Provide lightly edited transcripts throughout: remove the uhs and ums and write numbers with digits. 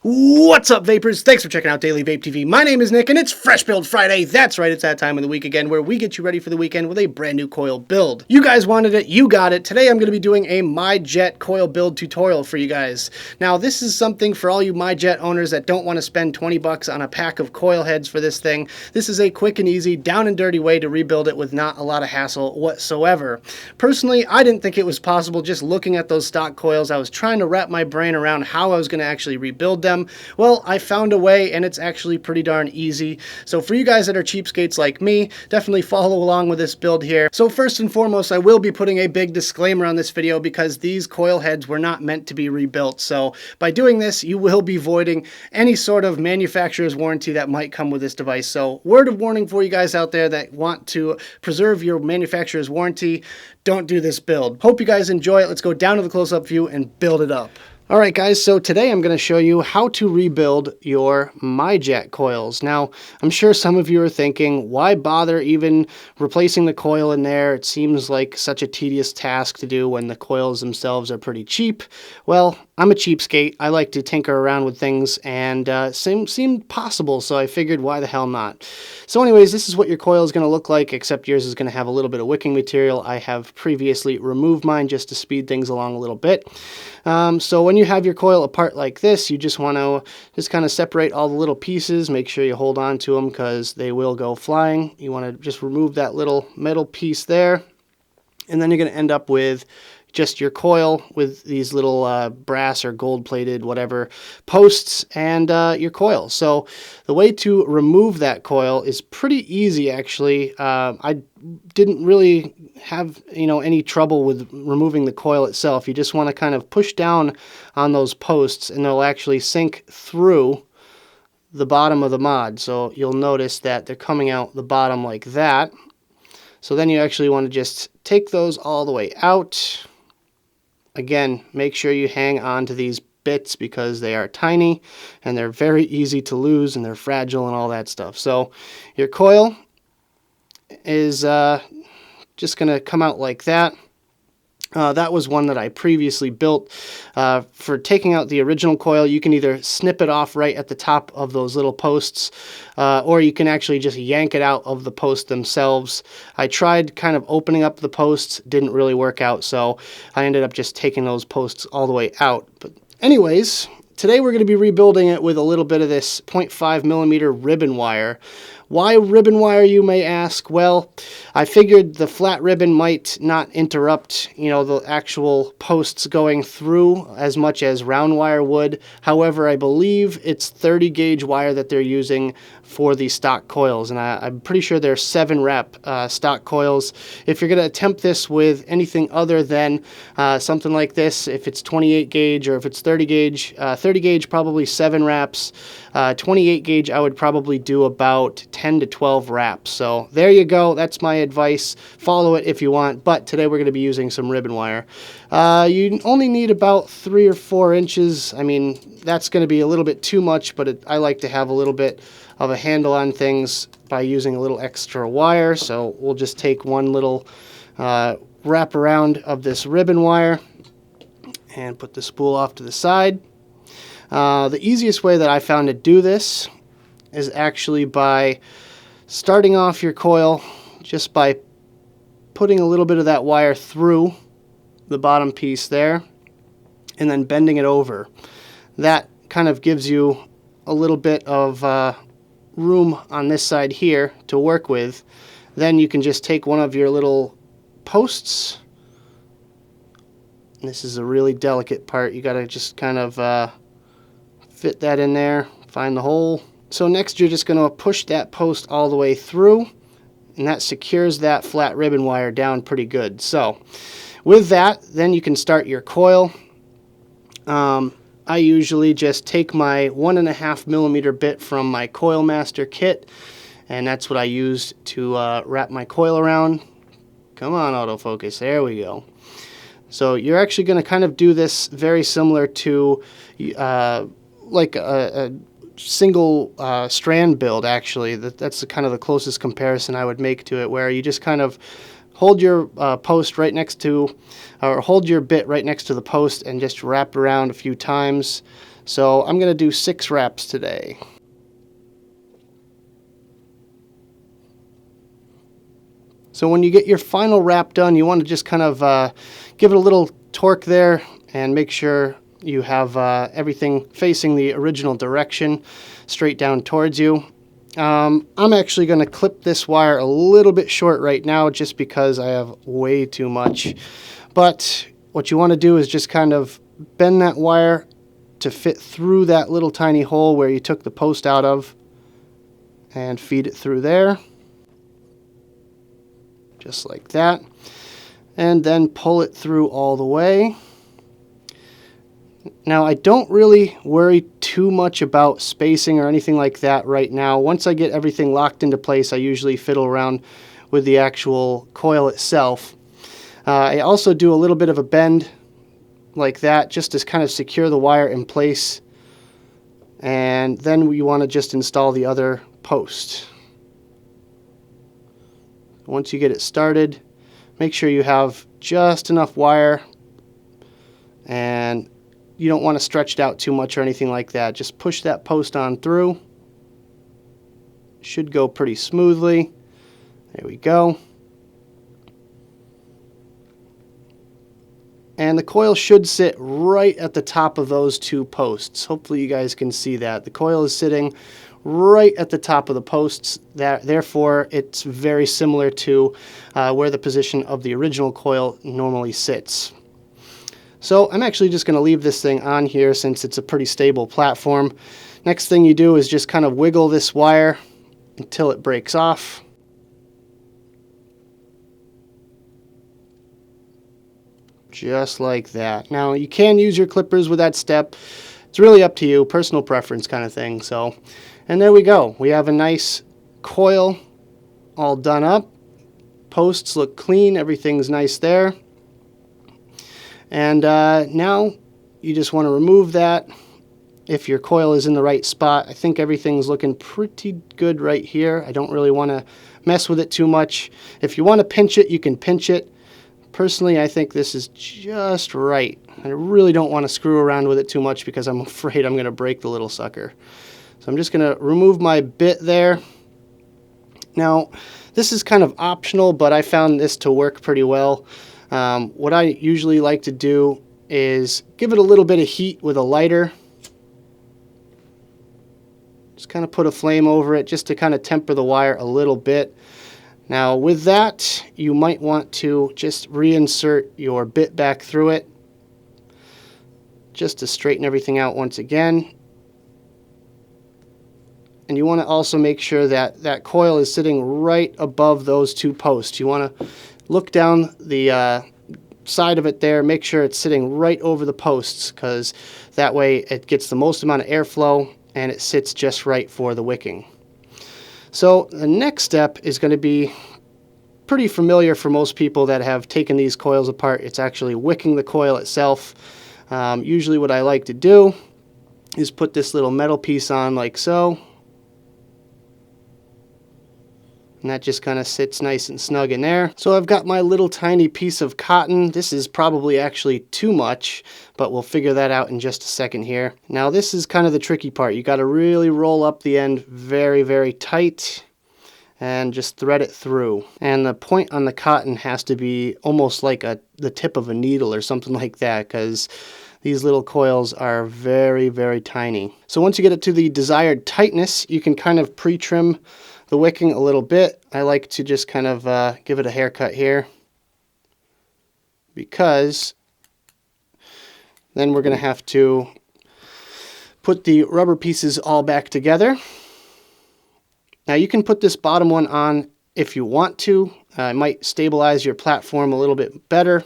What's up, vapors? Thanks for checking out Daily Vape TV. My name is Nick, and it's Fresh Build Friday. That's right, it's that time of the week again where we get you ready for the weekend with a brand new coil build. You guys wanted it, you got it. Today I'm going to be doing a MyJet Coil build tutorial for you guys. Now, this is something for all you MyJet owners that don't want to spend 20 bucks on a pack of coil heads for this thing. This is a quick and easy, down and dirty way to rebuild it with not a lot of hassle whatsoever. Personally, I didn't think it was possible just looking at those stock coils. I was trying to wrap my brain around how I was going to actually rebuild them. Well, I found a way, and it's actually pretty darn easy. So for you guys that are cheapskates like me, definitely follow along with this build here. So first and foremost, I will be putting a big disclaimer on this video because these coil heads were not meant to be rebuilt. So by doing this, you will be voiding any sort of manufacturer's warranty that might come with this device. So word of warning for you guys out there that want to preserve your manufacturer's warranty, don't do this build. Hope you guys enjoy it. Let's go down to the close-up view and build it up. Alright guys, so today I'm going to show you how to rebuild your MyJet coils. Now, I'm sure some of you are thinking, why bother even replacing the coil in there? It seems like such a tedious task to do when the coils themselves are pretty cheap. Well, I'm a cheapskate. I like to tinker around with things, and seemed possible, so I figured why the hell not. So anyways, this is what your coil is going to look like, except yours is going to have a little bit of wicking material. I have previously removed mine just to speed things along a little bit. So when you have your coil apart like this, you just want to just kind of separate all the little pieces. Make sure you hold on to them because they will go flying. You want to just remove that little metal piece there, and then you're going to end up with just your coil with these little brass or gold plated whatever posts and your coil. So the way to remove that coil is pretty easy actually. I didn't really have any trouble with removing the coil itself. You just want to kind of push down on those posts and they'll actually sink through the bottom of the mod. So you'll notice that they're coming out the bottom like that. So then you actually want to just take those all the way out. Again, make sure you hang on to these bits because they are tiny and they're very easy to lose and they're fragile and all that stuff. So your coil is just going to come out like that. That was one that I previously built. For taking out the original coil, you can either snip it off right at the top of those little posts, or you can actually just yank it out of the posts themselves. I tried kind of opening up the posts, didn't really work out, so I ended up just taking those posts all the way out. But anyways, today we're going to be rebuilding it with a little bit of this 0.5 millimeter ribbon wire. Why ribbon wire, you may ask? Well, I figured the flat ribbon might not interrupt, the actual posts going through as much as round wire would. However, I believe it's 30 gauge wire that they're using for the stock coils, and I'm pretty sure they're 7 rep stock coils. If you're going to attempt this with anything other than something like this, if it's 28 gauge or if it's 30 gauge probably 7 wraps. 28 gauge I would probably do about 10 to 12 wraps. So there you go. That's my advice. Follow it if you want. But today we're going to be using some ribbon wire. You only need about 3 or 4 inches. I mean, that's going to be a little bit too much, but I like to have a little bit of a handle on things by using a little extra wire. So we'll just take one little wrap around of this ribbon wire and put the spool off to the side. The easiest way that I found to do this is actually by starting off your coil just by putting a little bit of that wire through the bottom piece there and then bending it over. That kind of gives you a little bit of room on this side here to work with. Then you can just take one of your little posts. This is a really delicate part. You got to just kind of fit that in there, find the hole. So next you're just going to push that post all the way through, and that secures that flat ribbon wire down pretty good. So with that, then you can start your coil. I usually just take my 1.5 millimeter bit from my Coil Master kit, and that's what I use to wrap my coil around. Come on, autofocus, there we go. So you're actually going to kind of do this very similar to like a single strand build, actually. That's kind of the closest comparison I would make to it, where you just kind of hold your post right next to, or hold your bit right next to the post and just wrap around a few times. So I'm going to do 6 wraps today. So when you get your final wrap done, you want to just kind of give it a little torque there and make sure you have everything facing the original direction, straight down towards you. I'm actually going to clip this wire a little bit short right now just because I have way too much. But what you want to do is just kind of bend that wire to fit through that little tiny hole where you took the post out of and feed it through there. Just like that. And then pull it through all the way. Now, I don't really worry too much about spacing or anything like that right now. Once I get everything locked into place, I usually fiddle around with the actual coil itself. I also do a little bit of a bend like that just to kind of secure the wire in place. And then we want to just install the other post. Once you get it started, make sure you have just enough wire, and you don't want to stretch it out too much or anything like that. Just push that post on through. Should go pretty smoothly. There we go. And the coil should sit right at the top of those 2 posts. Hopefully you guys can see that. The coil is sitting right at the top of the posts. Therefore, it's very similar to where the position of the original coil normally sits. So I'm actually just going to leave this thing on here since it's a pretty stable platform. Next thing you do is just kind of wiggle this wire until it breaks off. Just like that. Now you can use your clippers with that step. It's really up to you, personal preference kind of thing. So, and there we go. We have a nice coil all done up. Posts look clean. Everything's nice there. And now you just want to remove that if your coil is in the right spot. I think everything's looking pretty good right here. I don't really want to mess with it too much. If you want to pinch it, you can pinch it. Personally, I think this is just right. I really don't want to screw around with it too much because I'm afraid I'm going to break the little sucker. So I'm just going to remove my bit there. Now, this is kind of optional, but I found this to work pretty well. What I usually like to do is give it a little bit of heat with a lighter. Just kind of put a flame over it just to kind of temper the wire a little bit. Now with that, you might want to just reinsert your bit back through it just to straighten everything out once again. And you want to also make sure that that coil is sitting right above those 2 posts. You want to look down the side of it there, make sure it's sitting right over the posts, because that way it gets the most amount of airflow and it sits just right for the wicking. So the next step is going to be pretty familiar for most people that have taken these coils apart. It's actually wicking the coil itself. Usually what I like to do is put this little metal piece on like so. And that just kind of sits nice and snug in there. So I've got my little tiny piece of cotton. This is probably actually too much, but we'll figure that out in just a second here. Now this is kind of the tricky part. You got to really roll up the end very, very tight and just thread it through. And the point on the cotton has to be almost like the tip of a needle or something like that, because these little coils are very, very tiny. So once you get it to the desired tightness, you can kind of pre-trim the wicking a little bit. I like to just kind of give it a haircut here, because then we're going to have to put the rubber pieces all back together. Now you can put this bottom one on if you want to. It might stabilize your platform a little bit better.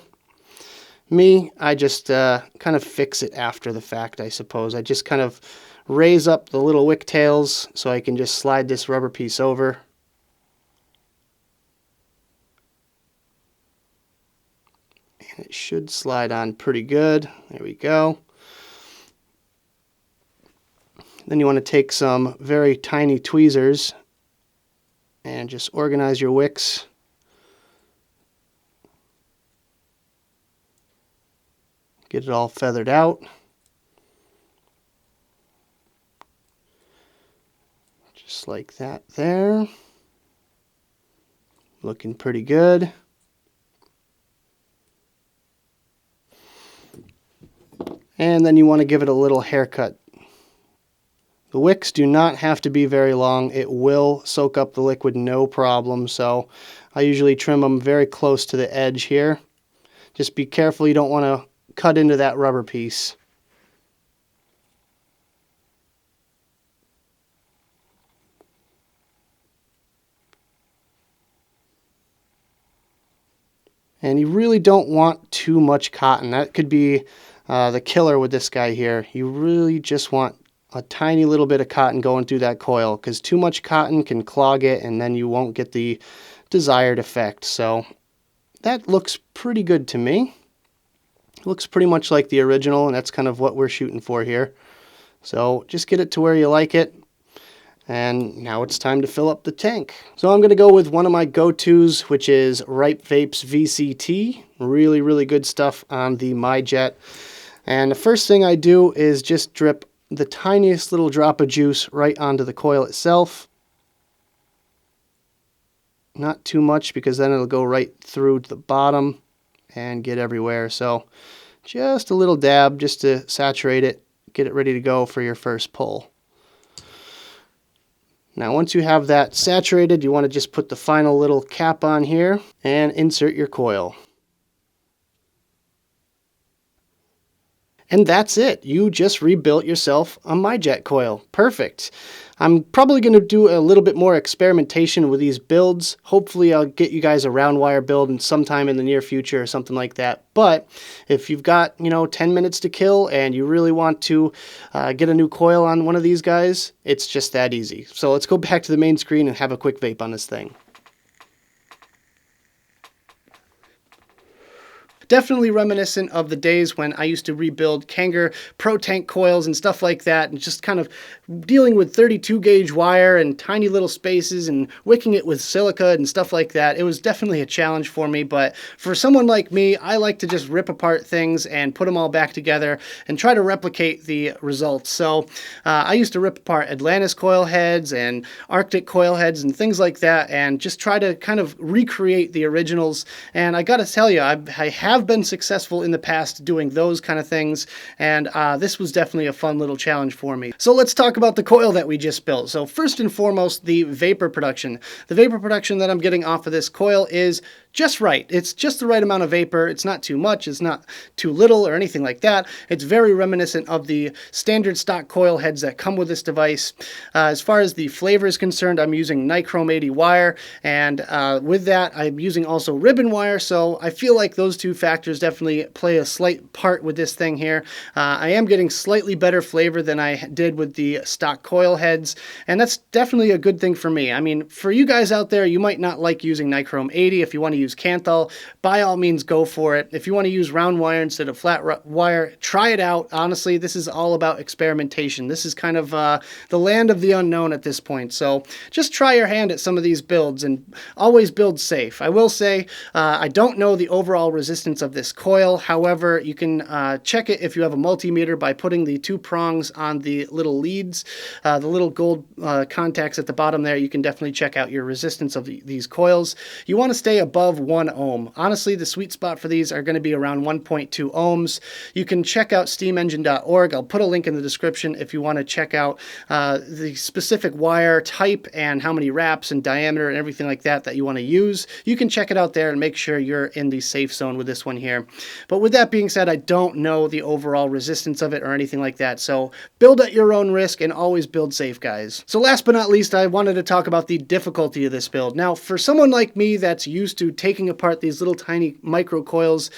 Me, I just kind of fix it after the fact, I suppose. I just kind of raise up the little wick tails so I can just slide this rubber piece over. And it should slide on pretty good. There we go. Then you want to take some very tiny tweezers and just organize your wicks. Get it all feathered out. Just like that there. Looking pretty good. And then you want to give it a little haircut. The wicks do not have to be very long. It will soak up the liquid no problem. So I usually trim them very close to the edge here. Just be careful, you don't want to cut into that rubber piece. And you really don't want too much cotton. That could be the killer with this guy here. You really just want a tiny little bit of cotton going through that coil, because too much cotton can clog it and then you won't get the desired effect. So that looks pretty good to me. It looks pretty much like the original, and that's kind of what we're shooting for here. So just get it to where you like it. And now it's time to fill up the tank. So I'm going to go with one of my go-tos, which is Ripe Vape's VCT. Really, really good stuff on the MyJet. And the first thing I do is just drip the tiniest little drop of juice right onto the coil itself. Not too much, because then it'll go right through to the bottom and get everywhere. So just a little dab just to saturate it, get it ready to go for your first pull. Now once you have that saturated, you want to just put the final little cap on here and insert your coil. And that's it. You just rebuilt yourself a MyJet coil. Perfect. I'm probably going to do a little bit more experimentation with these builds. Hopefully I'll get you guys a round wire build in sometime in the near future or something like that. But if you've got, 10 minutes to kill and you really want to get a new coil on one of these guys, it's just that easy. So let's go back to the main screen and have a quick vape on this thing. Definitely reminiscent of the days when I used to rebuild Kanger Pro Tank coils and stuff like that, and just kind of dealing with 32 gauge wire and tiny little spaces and wicking it with silica and stuff like that. It was definitely a challenge for me, but for someone like me, I like to just rip apart things and put them all back together and try to replicate the results. So I used to rip apart Atlantis coil heads and Arctic coil heads and things like that, and just try to kind of recreate the originals. And I gotta tell you, I have been successful in the past doing those kind of things, and this was definitely a fun little challenge for me. So let's talk about the coil that we just built. So first and foremost, the vapor production. The vapor production that I'm getting off of this coil is just right. It's just the right amount of vapor. It's not too much, it's not too little or anything like that. It's very reminiscent of the standard stock coil heads that come with this device. As far as the flavor is concerned, I'm using nichrome 80 wire, and with that I'm using also ribbon wire, so I feel like those two factors definitely play a slight part with this thing here. I am getting slightly better flavor than I did with the stock coil heads, and that's definitely a good thing for me. I mean, for you guys out there, you might not like using nichrome 80. If you want to use Kanthal, by all means go for it. If you want to use round wire instead of flat wire, try it out. Honestly, this is all about experimentation. This is kind of the land of the unknown at this point, so just try your hand at some of these builds and always build safe. I will say I don't know the overall resistance of this coil. However, you can check it if you have a multimeter by putting the two prongs on the little leads, the little gold contacts at the bottom there. You can definitely check out your resistance of these coils. You want to stay above 1 ohm. Honestly, the sweet spot for these are going to be around 1.2 ohms. You can check out steamengine.org. I'll put a link in the description if you want to check out the specific wire type and how many wraps and diameter and everything like that you want to use. You can check it out there and make sure you're in the safe zone with this one here. But with that being said, I don't know the overall resistance of it or anything like that, so build at your own risk and always build safe, guys. So last but not least, I wanted to talk about the difficulty of this build. Now, for someone like me that's used to taking apart these little tiny micro coils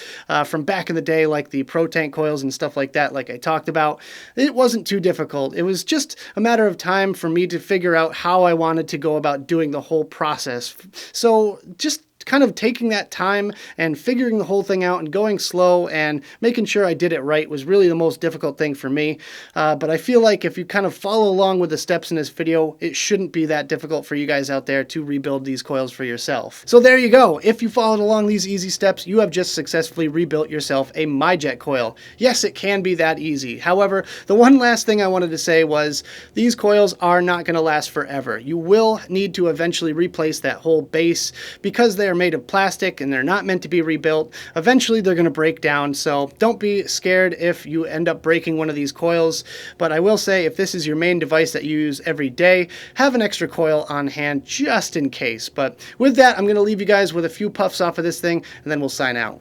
from back in the day, like the Pro Tank coils and stuff like that, like I talked about, it wasn't too difficult. It was just a matter of time for me to figure out how I wanted to go about doing the whole process. So just kind of taking that time and figuring the whole thing out and going slow and making sure I did it right was really the most difficult thing for me. But I feel like if you kind of follow along with the steps in this video, it shouldn't be that difficult for you guys out there to rebuild these coils for yourself. So there you go. If you followed along these easy steps, you have just successfully rebuilt yourself a MyJet coil. Yes, it can be that easy. However, the one last thing I wanted to say was these coils are not going to last forever. You will need to eventually replace that whole base because they are made of plastic and they're not meant to be rebuilt. Eventually they're going to break down, so don't be scared if you end up breaking one of these coils. But I will say, if this is your main device that you use every day, have an extra coil on hand just in case. But with that, I'm going to leave you guys with a few puffs off of this thing, and then we'll sign out.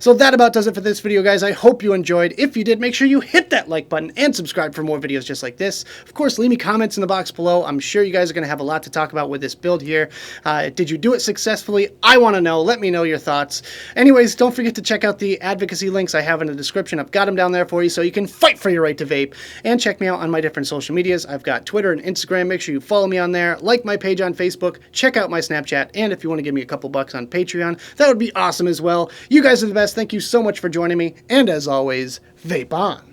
So that about does it for this video, guys. I hope you enjoyed. If you did, make sure you hit that like button and subscribe for more videos just like this. Of course, leave me comments in the box below. I'm sure you guys are going to have a lot to talk about with this build here. Did you do it successfully? I want to know. Let me know your thoughts. Anyways, don't forget to check out the advocacy links I have in the description. I've got them down there for you so you can fight for your right to vape. And check me out on my different social medias. I've got Twitter and Instagram. Make sure you follow me on there. Like my page on Facebook. Check out my Snapchat. And if you want to give me a couple bucks on Patreon, that would be awesome as well. You guys are the best. Thank you so much for joining me, and as always, vape on.